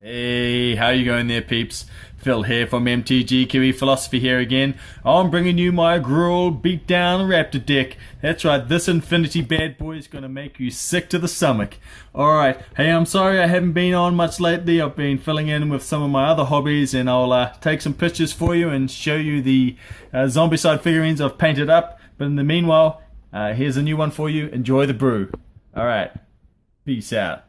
Hey, how you going there, peeps? Phil here from MTG Kiwi Philosophy here again. I'm bringing you my Gruul beatdown Raptor deck. That's right, this Infinity bad boy is going to make you sick to the stomach. Alright, hey, I'm sorry I haven't been on much lately. I've been filling in with some of my other hobbies, and I'll take some pictures for you and show you the zombie-side figurines I've painted up. But in the meanwhile, here's a new one for you. Enjoy the brew. Alright, peace out.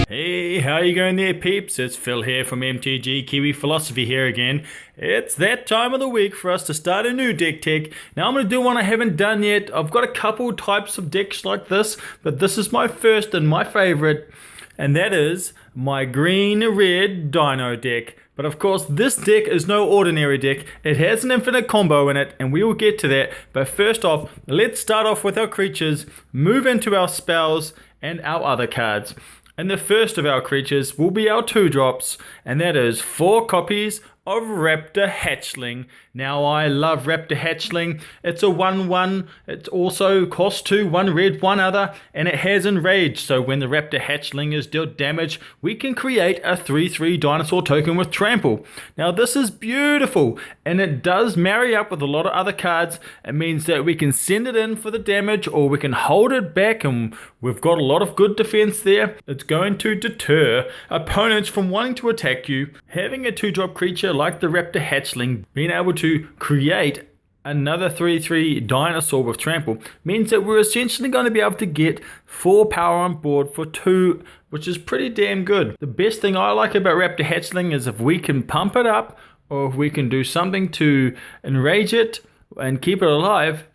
Hey, how you going there, peeps? It's Phil here from MTG Kiwi Philosophy here again. It's that time of the week for us to start a new deck tech. Now I'm going to do one I haven't done yet. I've got a couple types of decks like this, but this is my first and my favorite, and that is my green Red Dino deck. But of course, this deck is no ordinary deck. It has an infinite combo in it, and we will get to that. But first off, let's start off with our creatures, move into our spells, and our other cards. And the first of our creatures will be our 2-drops, and that is 4 copies of Raptor Hatchling. Now I love Raptor Hatchling. It's a 1/1. It also costs 2, 1 red, 1 other, and it has Enrage. So when the Raptor Hatchling is dealt damage, we can create a 3/3 dinosaur token with Trample. Now this is beautiful, and it does marry up with a lot of other cards. It means that we can send it in for the damage, or we can hold it back, and we've got a lot of good defense there. It's going to deter opponents from wanting to attack you. Having a 2-drop creature like the Raptor Hatchling, being able to create another 3/3 dinosaur with Trample, means that we're essentially going to be able to get 4 power on board for 2, which is pretty damn good. The best thing I like about Raptor Hatchling is if we can pump it up, or if we can do something to enrage it and keep it alive.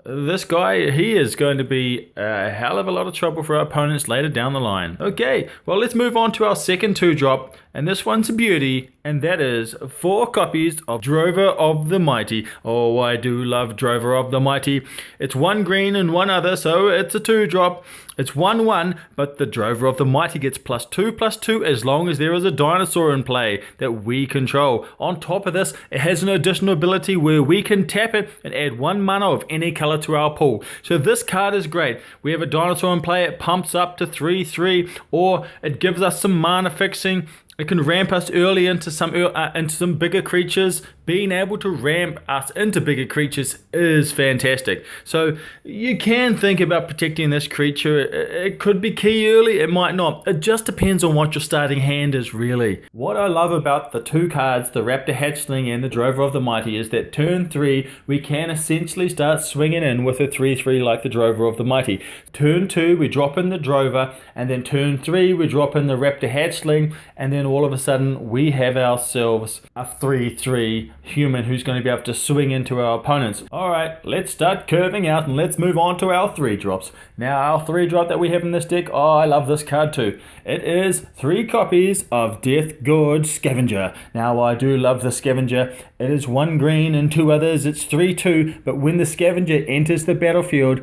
This guy, he is going to be a hell of a lot of trouble for our opponents later down the line. Okay, well, let's move on to our second 2-drop, and this one's a beauty, and that is 4 copies of Drover of the Mighty. Oh, I do love Drover of the Mighty. It's 1 green and 1 other, so it's a 2-drop. It's 1/1, but the Drover of the Mighty gets +2/+2 as long as there is a dinosaur in play that we control. On top of this, it has an additional ability where we can tap it and add 1 mana of any color to our pool. So this card is great. We have a dinosaur in play, it pumps up to 3/3, or it gives us some mana fixing. It can ramp us early into some bigger creatures. Being able to ramp us into bigger creatures is fantastic. So you can think about protecting this creature. It could be key early, it might not. It just depends on what your starting hand is, really. What I love about the 2 cards, the Raptor Hatchling and the Drover of the Mighty, is that turn 3, we can essentially start swinging in with a 3/3 like the Drover of the Mighty. Turn 2, we drop in the Drover, and then turn 3, we drop in the Raptor Hatchling, and then all of a sudden we have ourselves a 3/3 human who's going to be able to swing into our opponents. Alright, let's start curving out and let's move on to our 3-drops. Now our 3-drop that we have in this deck, oh, I love this card too. It is 3 copies of Death Gorge Scavenger. Now I do love the Scavenger. It is 1 green and 2 others. It's 3/2, but when the Scavenger enters the battlefield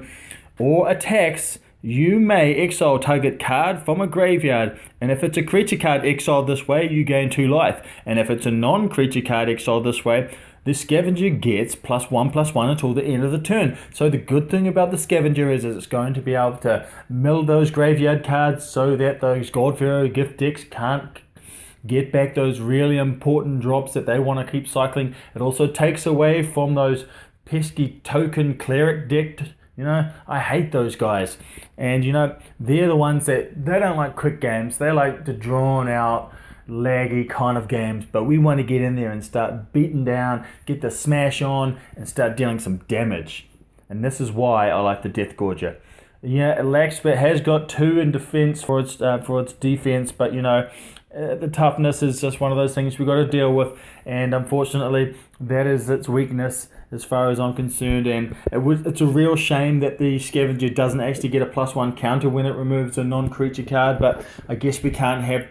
or attacks, you may exile target card from a graveyard, and if it's a creature card exiled this way, you gain 2 life, and if it's a non-creature card exiled this way, the Scavenger gets +1/+1 until the end of the turn. So the good thing about the Scavenger is it's going to be able to mill those graveyard cards so that those Godpharaoh gift decks can't get back those really important drops that they want to keep cycling. It also takes away from those pesky token cleric deck. I hate those guys. And, they're the ones that, they don't like quick games. They like the drawn out, laggy kind of games. But we want to get in there and start beating down, get the smash on, and start dealing some damage. And this is why I like the Death Gorger. Yeah, it lacks, but has got 2 in defense for its defense. But, the toughness is just one of those things we've got to deal with. And unfortunately, that is its weakness, as far as I'm concerned, and it's a real shame that the Scavenger doesn't actually get a +1 counter when it removes a non-creature card, but I guess we can't have,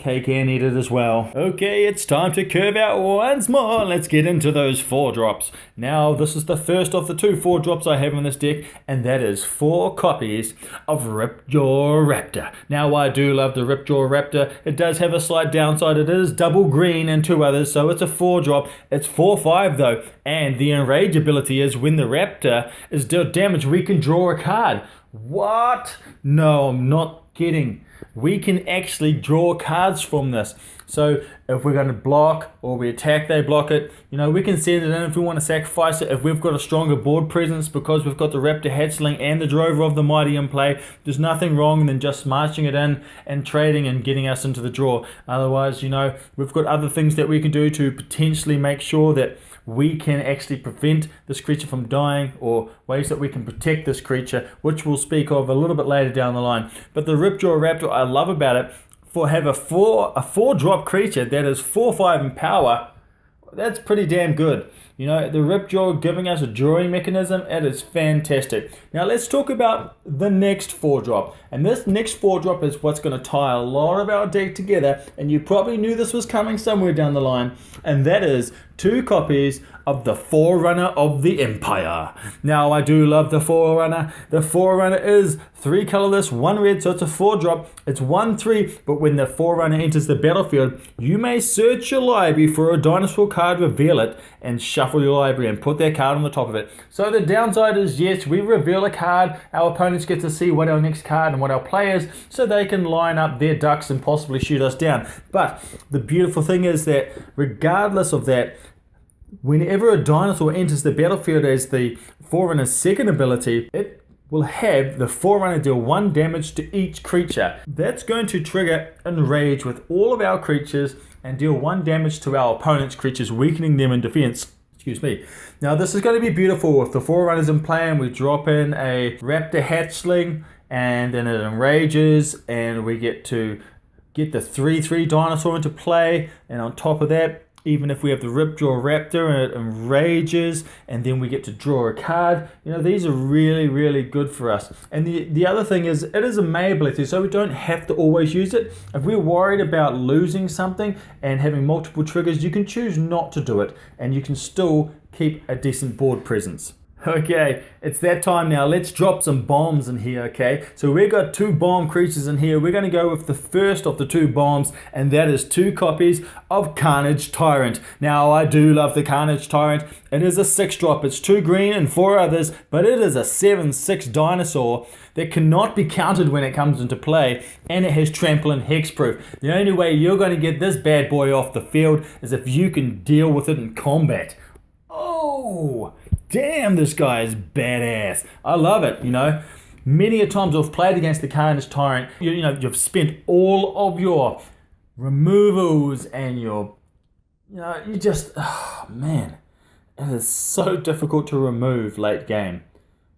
cake and eat it as well. Okay, it's time to curve out once more. Let's get into those 4-drops. Now, this is the first of the 2 4-drops I have in this deck, and that is 4 copies of Ripsaw Raptor. Now, I do love the Ripsaw Raptor. It does have a slight downside. It is double green and 2 others, so it's a 4-drop. It's 4/5 though, and the enrage ability is when the Raptor is dealt damage, we can draw a card. What? No, I'm not kidding. We can actually draw cards from this. So if we're going to block or we attack, they block it. You know, we can send it in if we want to sacrifice it. If we've got a stronger board presence because we've got the Raptor Hatchling and the Drover of the Mighty in play, there's nothing wrong than just marching it in and trading and getting us into the draw. Otherwise, you know, we've got other things that we can do to potentially make sure that we can actually prevent this creature from dying, or ways that we can protect this creature, which we'll speak of a little bit later down the line. But the Ripsaw Raptor, I love about it, for have a 4-drop creature that is 4/5 in power, that's pretty damn good. You know, the Ripsaw giving us a drawing mechanism, it is fantastic. Now let's talk about the next 4-drop. And this next 4-drop is what's going to tie a lot of our deck together, and you probably knew this was coming somewhere down the line, and that is 2 copies of the Forerunner of the Empire. Now, I do love the Forerunner. The Forerunner is 3 colorless, 1 red, so it's a 4-drop. It's 1/3, but when the Forerunner enters the battlefield, you may search your library for a dinosaur card, reveal it, and shuffle your library and put that card on the top of it. So the downside is, yes, we reveal a card, our opponents get to see what our next card and what our play is, so they can line up their ducks and possibly shoot us down. But the beautiful thing is that regardless of that, whenever a dinosaur enters the battlefield as the Forerunner's second ability, it will have the Forerunner deal 1 damage to each creature. That's going to trigger Enrage with all of our creatures and deal 1 damage to our opponent's creatures, weakening them in defense. Excuse me. Now this is going to be beautiful. If the Forerunners in play and we drop in a Raptor Hatchling and then it enrages and we get to get the 3/3 dinosaur into play, and on top of that, even if we have the Ripsaw Raptor and it enrages and then we get to draw a card, you know, these are really, really good for us. And the other thing is, it is a May ability, so we don't have to always use it. If we're worried about losing something and having multiple triggers, you can choose not to do it and you can still keep a decent board presence. Okay, it's that time now. Let's drop some bombs in here, okay? So we've got 2 bomb creatures in here. We're going to go with the first of the 2 bombs, and that is 2 copies of Carnage Tyrant. Now, I do love the Carnage Tyrant. It is a 6-drop. It's 2 green and 4 others, but it is a 7/6 dinosaur that cannot be countered when it comes into play, and it has trample and hexproof. The only way you're going to get this bad boy off the field is if you can deal with it in combat. Oh, damn, this guy is badass. I love it, you know. Many a times I've played against the Carnage Tyrant. You know, you've spent all of your removals and your, you know, you just, oh man, it is so difficult to remove late game.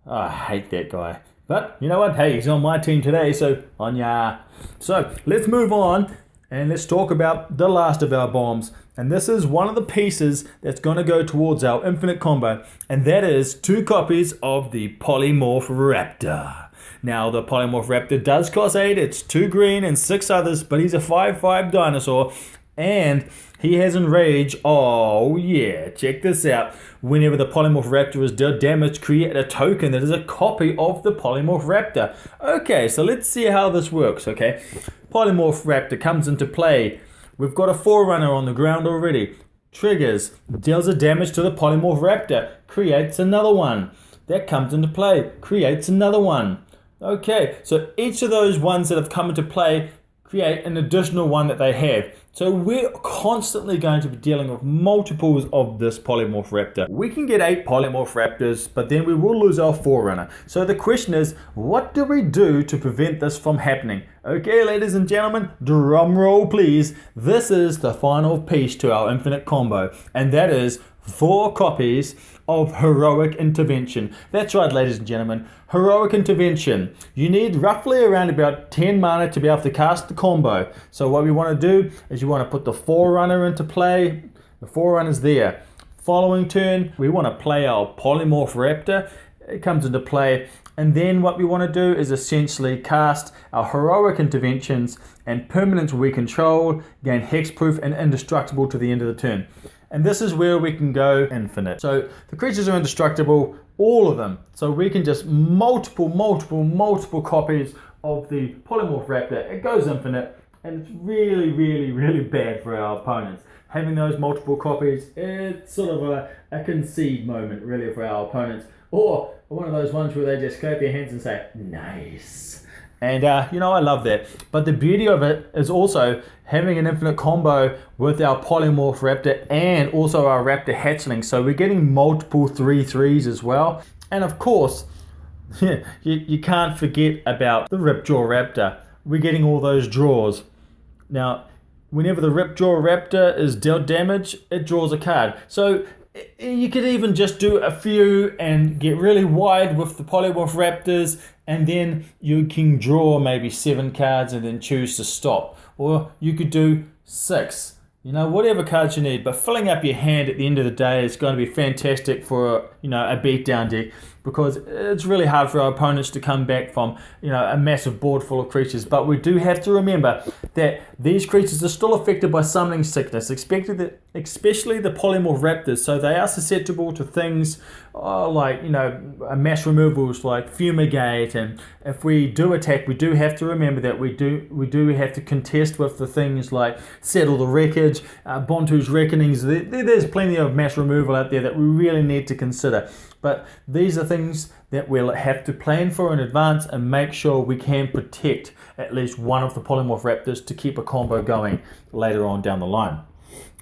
Oh, I hate that guy. But you know what? Hey, he's on my team today, so on ya. So let's move on and let's talk about the last of our bombs. And this is one of the pieces that's going to go towards our infinite combo, and that is 2 copies of the Polymorph Raptor. Now, the Polymorph Raptor does cost 8, it's 2 green and 6 others, but he's a 5/5 dinosaur, and he has Enrage. Oh yeah, check this out. Whenever the Polymorph Raptor is dealt damage, create a token that is a copy of the Polymorph Raptor. Okay, so let's see how this works, okay? Polymorph Raptor comes into play. We've got a Forerunner on the ground already. Triggers, deals a damage to the Polymorph Raptor, creates another one. That comes into play, creates another one. Okay, so each of those ones that have come into play create an additional one that they have. So we're constantly going to be dealing with multiples of this Polymorph Raptor. We can get 8 Polymorph Raptors, but then we will lose our Forerunner. So the question is, what do we do to prevent this from happening? Okay, ladies and gentlemen, drum roll please. This is the final piece to our infinite combo, and that is 4 copies of Heroic Intervention. That's right, ladies and gentlemen, Heroic Intervention. You need roughly around about 10 mana to be able to cast the combo. So what we want to do is you want to put the Forerunner into play. The Forerunner's there. Following turn, we want to play our Polymorph Raptor. It comes into play, And then what we want to do is essentially cast our heroic interventions and permanents we control, gain hexproof and indestructible to the end of the turn. And this is where we can go infinite. So the creatures are indestructible, all of them. So we can just multiple copies of the Polymorph Raptor. It goes infinite, and it's really bad for our opponents. Having those multiple copies, it's sort of a concede moment really for our opponents. Or one of those ones where they just clap their hands and say, nice. And I love that. But the beauty of it is also having an infinite combo with our Polymorph Raptor and also our Raptor Hatchling. So we're getting multiple 3/3s as well. And of course, you can't forget about the Ripjaw Raptor. We're getting all those draws. Now, whenever the Ripjaw Raptor is dealt damage, it draws a card. So you could even just do a few and get really wide with the Polymorph Raptors, and then you can draw maybe 7 cards and then choose to stop. Or you could do 6. Whatever cards you need, but filling up your hand at the end of the day is going to be fantastic for a beatdown deck, because it's really hard for our opponents to come back from a massive board full of creatures. But we do have to remember that these creatures are still affected by summoning sickness, especially the Polymorph Raptors. So they are susceptible to things like mass removals like Fumigate, and if we do attack, we do have to remember that we do have to contest with the things like Settle the Wreckage, Bontu's Reckonings. There's plenty of mass removal out there that we really need to consider. But these are things that we'll have to plan for in advance and make sure we can protect at least one of the Polymorph Raptors to keep a combo going later on down the line.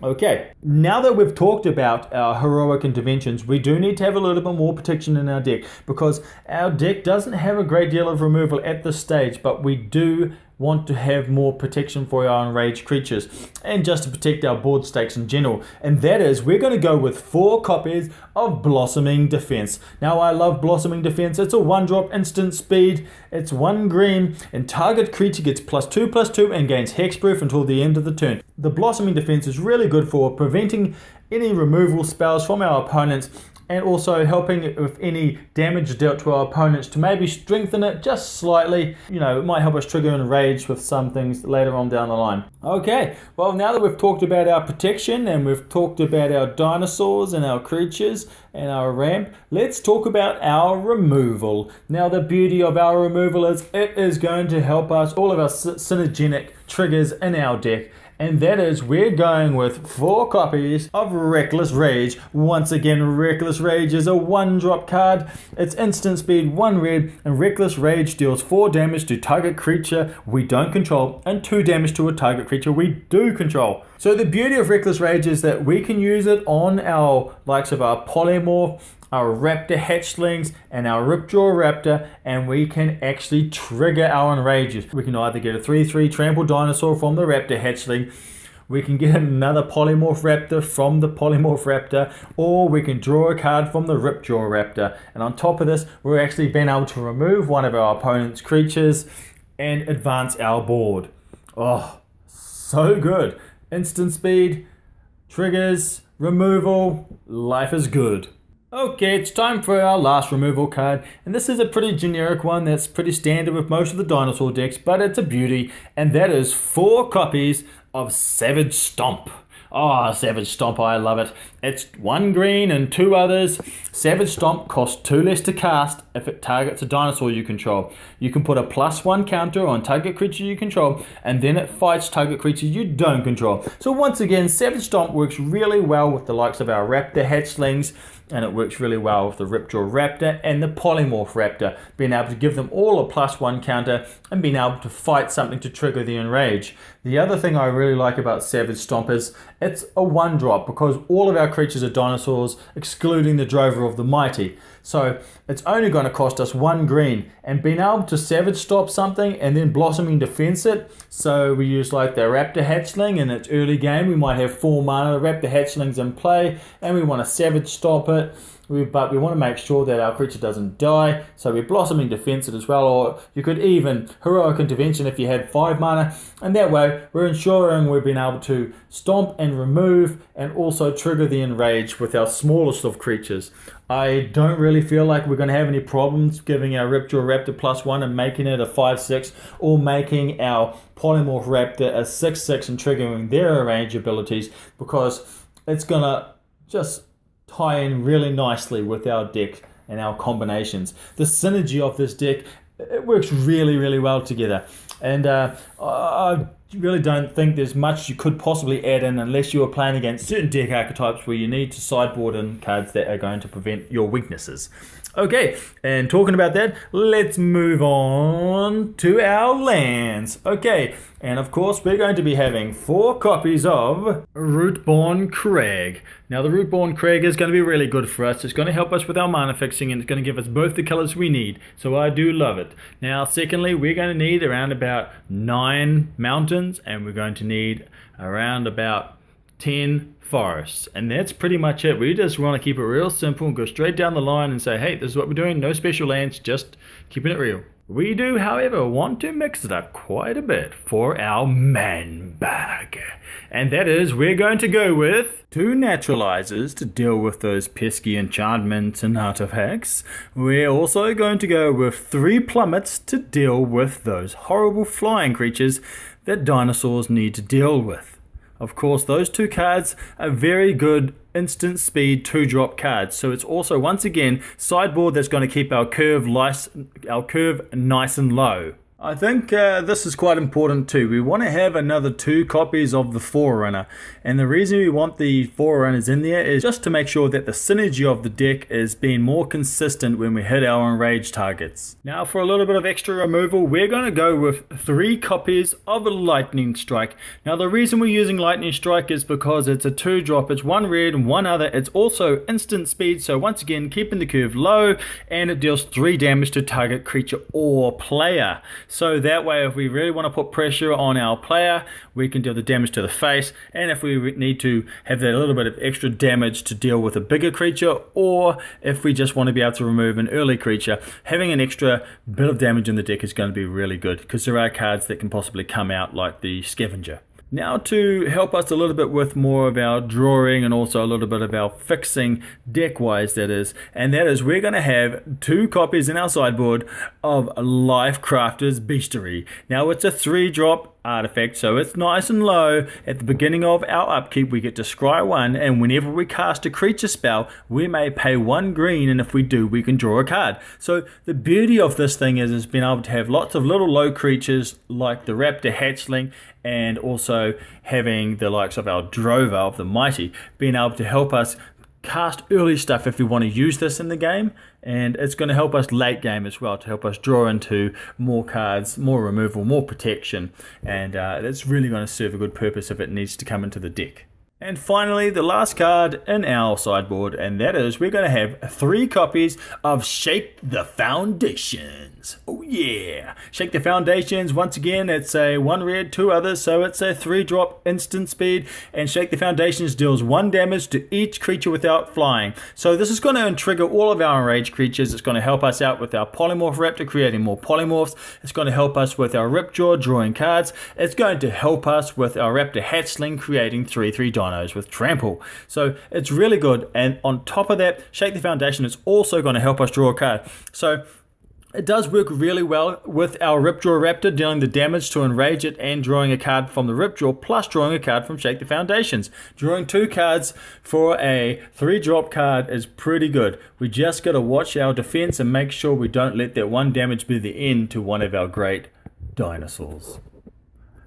Okay, now that we've talked about our heroic interventions, we do need to have a little bit more protection in our deck, because our deck doesn't have a great deal of removal at this stage, but we do want to have more protection for our enraged creatures and just to protect our board stakes in general. And that is, we're going to go with 4 copies of Blossoming Defense. Now, I love Blossoming Defense. It's a 1-drop instant speed. It's 1 green, and target creature gets +2/+2 and gains hexproof until the end of the turn. The Blossoming Defense is really good for preventing any removal spells from our opponents, and also helping with any damage dealt to our opponents to maybe strengthen it just slightly. It might help us trigger enrage with some things later on down the line. Okay, well, now that we've talked about our protection and we've talked about our dinosaurs and our creatures and our ramp, let's talk about our removal. Now, the beauty of our removal is it is going to help us all of our synergenic triggers in our deck. And that is, we're going with 4 copies of Reckless Rage. Once again, Reckless Rage is a 1-drop card. It's instant speed, 1 red, and Reckless Rage deals 4 damage to target creature we don't control and 2 damage to a target creature we do control. So the beauty of Reckless Rage is that we can use it on our likes of our Polymorph, our Raptor Hatchlings, and our Ripjaw Raptor, and we can actually trigger our enrages. We can either get a 3/3 trample dinosaur from the Raptor Hatchling, we can get another Polymorph Raptor from the Polymorph Raptor, or we can draw a card from the Ripjaw Raptor. And on top of this, we're actually being able to remove one of our opponent's creatures and advance our board. Oh, so good. Instant speed, triggers, removal, life is good. Okay, it's time for our last removal card, and this is a pretty generic one that's pretty standard with most of the dinosaur decks, but it's a beauty, and that is 4 copies of Savage Stomp. Oh, Savage Stomp, I love it. It's 1 green and 2 others. Savage Stomp costs 2 less to cast if it targets a dinosaur you control. You can put a +1 counter on target creature you control, and then it fights target creature you don't control. So once again, Savage Stomp works really well with the likes of our Raptor Hatchlings, and it works really well with the Ripjaw Raptor and the Polymorph Raptor, being able to give them all a +1 counter and being able to fight something to trigger the enrage. The other thing I really like about Savage Stomp is it's a 1-drop, because all of our creatures are dinosaurs, excluding the Drover of the Mighty. So it's only going to cost us 1 green, and being able to Savage Stomp something and then Blossoming Defense it. So we use like the Raptor Hatchling in its early game. We might have 4 mana Raptor Hatchlings in play, and we want to Savage Stomp it. but we want to make sure that our creature doesn't die, so we're Blossoming Defense it as well, or you could even Heroic Intervention if you had 5 mana, and that way we're ensuring we've been able to stomp and remove and also trigger the enrage with our smallest of creatures. I don't really feel like we're going to have any problems giving our Ripjaw Raptor +1 and making it a 5/6, or making our Polymorph Raptor a 6/6 and triggering their range abilities, because it's going to just tie in really nicely with our deck and our combinations. The synergy of this deck, it works really, really well together. And I really don't think there's much you could possibly add in unless you are playing against certain deck archetypes where you need to sideboard in cards that are going to prevent your weaknesses. Okay, and talking about that, let's move on to our lands. Okay, and of course we're going to be having 4 copies of Rootborn Crag. Now the Rootborn Crag is going to be really good for us. It's going to help us with our mana fixing, and it's going to give us both the colors we need. So I do love it. Now secondly, we're going to need around about 9 mountains, and we're going to need around about 10 forests, and that's pretty much it. We just want to keep it real simple and go straight down the line and say, hey, this is what we're doing, no special lands, just keeping it real. We do, however, want to mix it up quite a bit for our man bag, and that is we're going to go with 2 naturalizers to deal with those pesky enchantments and artifacts. We're also going to go with 3 plummets to deal with those horrible flying creatures that dinosaurs need to deal with. Of course, those 2 cards are very good instant speed 2-drop cards. So it's also, once again, sideboard that's going to keep our curve nice and low. I think this is quite important too. We want to have another 2 copies of the Forerunner, and the reason we want the Forerunners in there is just to make sure that the synergy of the deck is being more consistent when we hit our enraged targets. Now for a little bit of extra removal, we're going to go with 3 copies of Lightning Strike. Now the reason we're using Lightning Strike is because it's a 2-drop, it's 1 red and 1 other, it's also instant speed, so once again keeping the curve low, and it deals 3 damage to target creature or player. So that way, if we really want to put pressure on our player, we can deal the damage to the face, and if we need to have that little bit of extra damage to deal with a bigger creature, or if we just want to be able to remove an early creature, having an extra bit of damage in the deck is going to be really good, because there are cards that can possibly come out like the Scavenger. Now to help us a little bit with more of our drawing and also a little bit of our fixing deck-wise, that is, and that is we're going to have 2 copies in our sideboard of Lifecrafter's Beastery. Now it's a 3-drop artifact, so it's nice and low. At the beginning of our upkeep we get to scry 1, and whenever we cast a creature spell we may pay 1 green, and if we do we can draw a card. So the beauty of this thing is being able to have lots of little low creatures like the Raptor Hatchling, and also having the likes of our Drover of the Mighty being able to help us cast early stuff if we want to use this in the game, and it's going to help us late game as well to help us draw into more cards, more removal, more protection, and it's really going to serve a good purpose if it needs to come into the deck. And finally, the last card in our sideboard, and that is we're going to have 3 copies of Shake the Foundations. Oh yeah! Shake the Foundations, once again, it's a 1 red, 2 others, so it's a 3-drop instant speed, and Shake the Foundations deals 1 damage to each creature without flying. So this is going to trigger all of our enraged creatures. It's going to help us out with our Polymorph Raptor, creating more polymorphs. It's going to help us with our Ripjaw, drawing cards. It's going to help us with our Raptor Hatchling, creating 3/3 dinos with trample. So it's really good, and on top of that, Shake the Foundation is also going to help us draw a card. So it does work really well with our Ripjaw Raptor, dealing the damage to enrage it and drawing a card from the Ripjaw, plus drawing a card from Shake the Foundations. Drawing 2 cards for a 3-drop card is pretty good. We just got to watch our defense and make sure we don't let that 1 damage be the end to one of our great dinosaurs.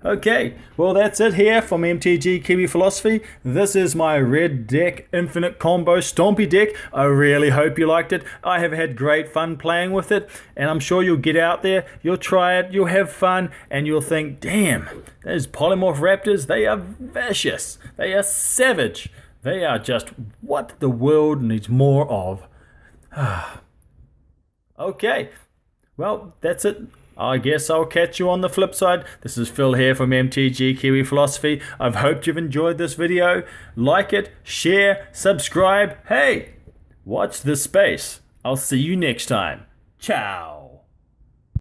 Okay, well that's it here from MTG Kiwi Philosophy. This is my red deck infinite combo stompy deck. I really hope you liked it. I have had great fun playing with it, and I'm sure you'll get out there, you'll try it, you'll have fun, and you'll think, damn, those polymorph raptors, they are vicious, they are savage, they are just what the world needs more of. Okay, well that's it. I guess I'll catch you on the flip side. This is Phil here from MTG Kiwi Philosophy. I've hoped you've enjoyed this video. Like it, share, subscribe. Hey, Watch this space. I'll see you next time. Ciao.